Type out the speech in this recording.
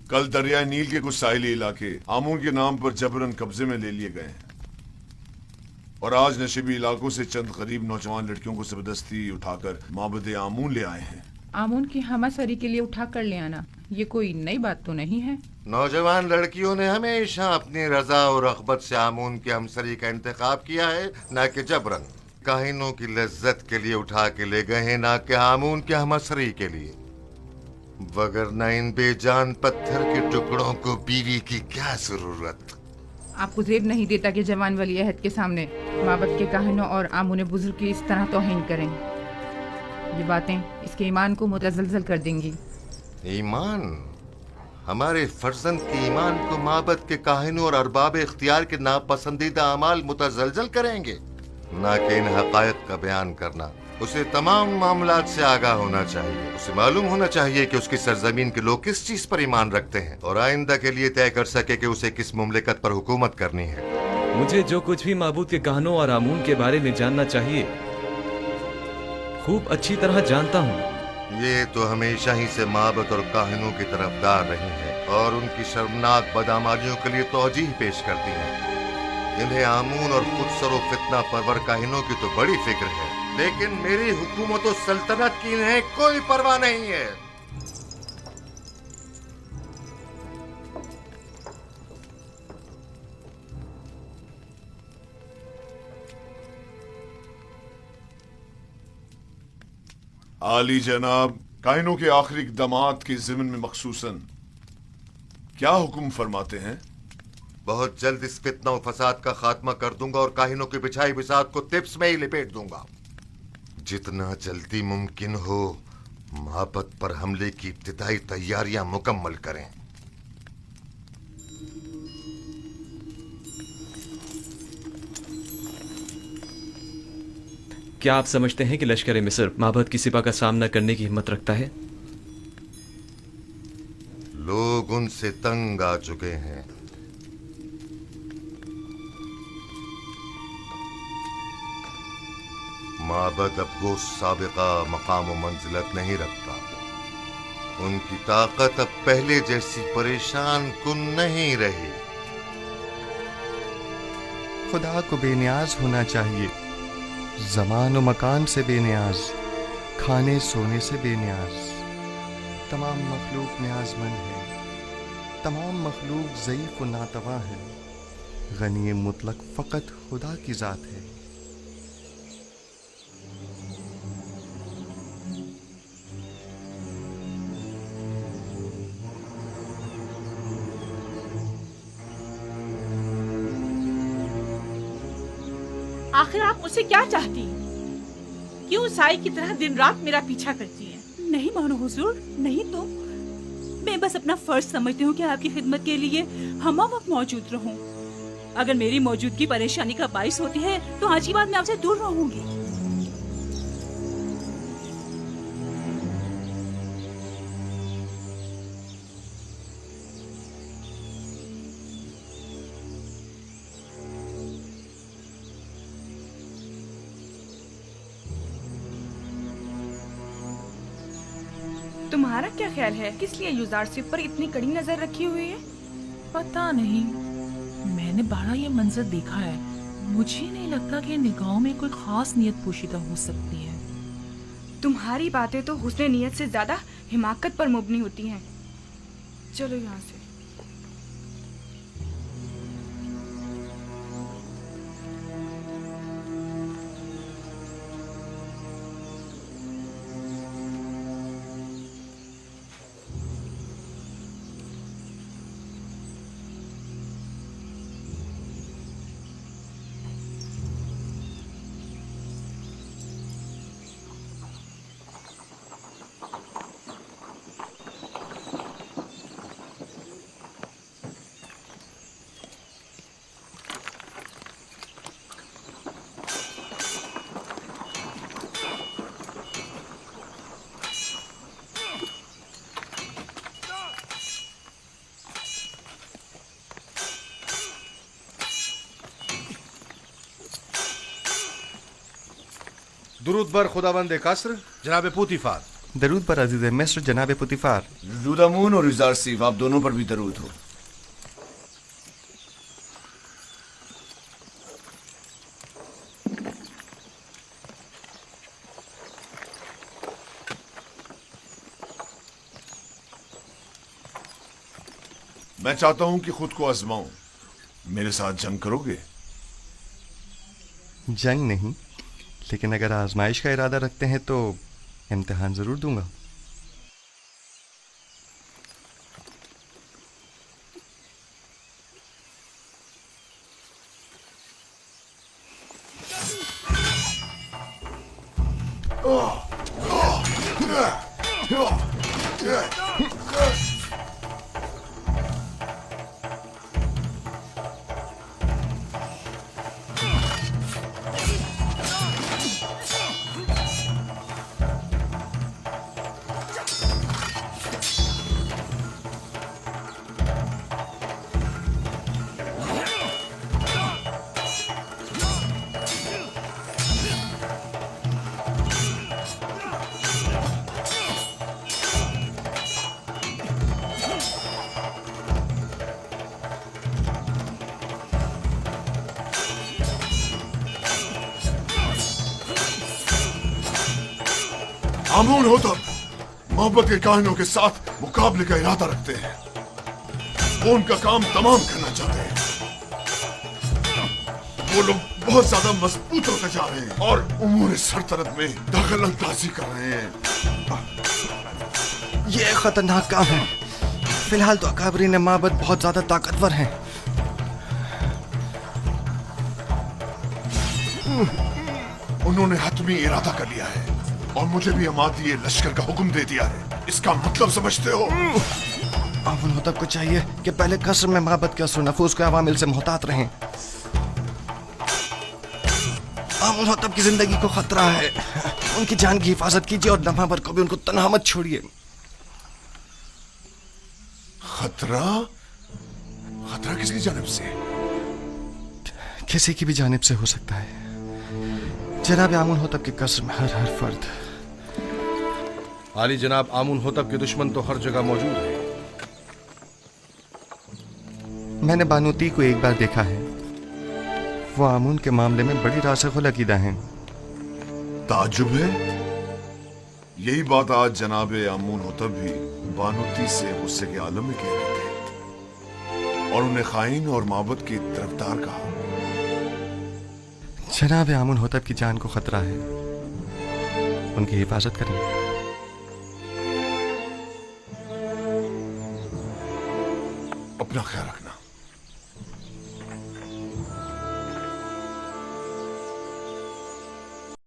कल दरिया नील के कुछ साहिली इलाके आमून के नाम पर जबरन कब्जे में ले लिए गए हैं और आज नशीबी इलाकों से चंद गरीब नौजवान लड़कियों को जबरदस्ती उठाकर माबद आमून ले आए हैं। आमून की हमासरी के लिए उठा कर ले आना ये कोई नई बात तो नहीं है। नौजवान लड़कियों ने हमेशा अपनी रजा और रग़बत से आमून की हमसरी का इंतखाब किया है, न कि जबरन। काहिनों की लज्जत के लिए उठा के ले गए हैं, न कि आमून की हमसरी के लिए। वगरना इन बेजान पत्थर के टुकड़ों को बीवी की क्या जरूरत। आपको ज़ेब नहीं देता कि जवान वली अहद के सामने माबद के काहिनों और आमून बुजुर्ग की इस तरह तौहीन करें। ये बातें इसके ईमान को मुतज़लज़ल कर देंगी। ईमान? हमारे फर्जंद के ईमान को माबद के काहिनों और अरबाब इख्तियार के नापसंदीदा अमाल मुतज़लज़ल करेंगे, ना कि इन हक़ाइक़ का बयान करना। उसे तमाम मामलात से आगाह होना चाहिए। उसे मालूम होना चाहिए कि उसकी सरजमीन के लोग किस चीज पर ईमान रखते हैं और आइंदा के लिए तय कर सके कि उसे किस मुमलिकत पर हुकूमत करनी है। मुझे जो कुछ भी माबूद के काहनों और आमून के बारे में जानना चाहिए खूब अच्छी तरह जानता हूँ। ये तो हमेशा ही से माबद और काहिनों की तरफदार रही है और उनकी शर्मनाक बदआमालियों के लिए तौजीह पेश करती है। इन्हें आमून और खुद सरो फितना परवर काहिनों की तो बड़ी फिक्र है, लेकिन मेरी हुकूमत और सल्तनत की इन्हें कोई परवाह नहीं है। आली जनाब, काहिनों के आखिरी इक़दामात के ज़िम्न में मखसूसन क्या हुक्म फरमाते हैं? बहुत जल्द इस फितना और फसाद का खात्मा कर दूंगा और काहिनों की बिछाई बिसात को तिप्स में ही लिपेट दूंगा। जितना जल्दी मुमकिन हो माबद पर हमले की इब्तिदाई तैयारियां मुकम्मल करें। क्या आप समझते हैं कि लश्कर मिस्र माबद की सिपा का सामना करने की हिम्मत रखता है? लोग उनसे तंग आ चुके हैं। माबद अब वो साबिका मकाम व मंजिलत नहीं रखता। उनकी ताकत अब पहले जैसी परेशान कुन नहीं रही। खुदा को बेनियाज होना चाहिए, ज़मान व मकान से बेनियाज, खाने सोने से बेनियाज। तमाम मखलूक न्याज़मंद है, तमाम मखलूक ज़ईफ़ व नातवा है। गनी मुतलक फ़कत खुदा की ज़ात है। आखिर आप मुझसे क्या चाहती हैं? क्यों साई की तरह दिन रात मेरा पीछा करती हैं? नहीं मानो हुजूर, नहीं तो मैं बस अपना फर्ज समझती हूँ कि आपकी खिदमत के लिए हम वक्त मौजूद रहूं। अगर मेरी मौजूदगी परेशानी का बाइस होती है तो आज की बात मैं आपसे दूर रहूंगी। तुम्हारा क्या ख्याल है, किस लिए युजार सिप पर इतनी कड़ी नजर रखी हुई है? पता नहीं, मैंने बड़ा ये मंजर देखा है। मुझे नहीं लगता कि निगाहों में कोई खास नियत पोशीदा हो सकती है। तुम्हारी बातें तो हुस्न नियत से ज्यादा हिमाकत पर मुबनी होती हैं। चलो यहाँ से। दुरूद बर खुदाबंद कसर जनाब पूतीफार। दरूद पर अजीज मिस्र जनाब पुतिफार। रुदामून और इजार सीफ, आप दोनों पर भी दरूद हो। मैं चाहता हूं कि खुद को आजमाऊं। मेरे साथ जंग करोगे? जंग नहीं, लेकिन अगर आजमाइश का इरादा रखते हैं तो इम्तिहान जरूर दूंगा। आमून होतब मोहब्बत के काहिनों के साथ मुकाबले का इरादा रखते हैं। वो उनका काम तमाम करना चाहते हैं। वो लोग बहुत ज्यादा मजबूत होते जा रहे हैं और उमूर सल्तनत में दखल अंदाजी कर रहे हैं। ये खतरनाक काम है। फिलहाल तो अकाबरीन माबद बहुत ज्यादा ताकतवर हैं। उन्होंने हतमी इरादा कर लिया है और मुझे भी अमाती लश्कर का हुक्म दे दिया है। इसका मतलब समझते हो? आमुन होतब को चाहिए कि पहले कसर में माबद के असर नफूस के अवामिल से मोहतात रहें। आमुन होतब की जिंदगी को खतरा है। उनकी जान की हिफाजत कीजिए और नमाबर को भी उनको तन्हा मत छोड़िए। खतरा? खतरा किसकी जानिब से? किसी की भी जानिब से हो सकता है। जनाब आमुन होतब के कसर में हर फर्द। आली जनाब, आमुन होतब के दुश्मन तो हर जगह मौजूद है। मैंने बानूती को एक बार देखा है। वो आमुन के मामले में बड़ी रासिख़ुल अक़ीदा हैं। ताजुब है। यही बात आज जनाब आमून होतब भी बानूती से गुस्से के आलम में कह रहे थे और उन्हें खाइन और माबद की तरफदार कहा। जनाब आमुन होतब की जान को खतरा है। उनकी हिफाजत करें। अपना ख्याल रखना।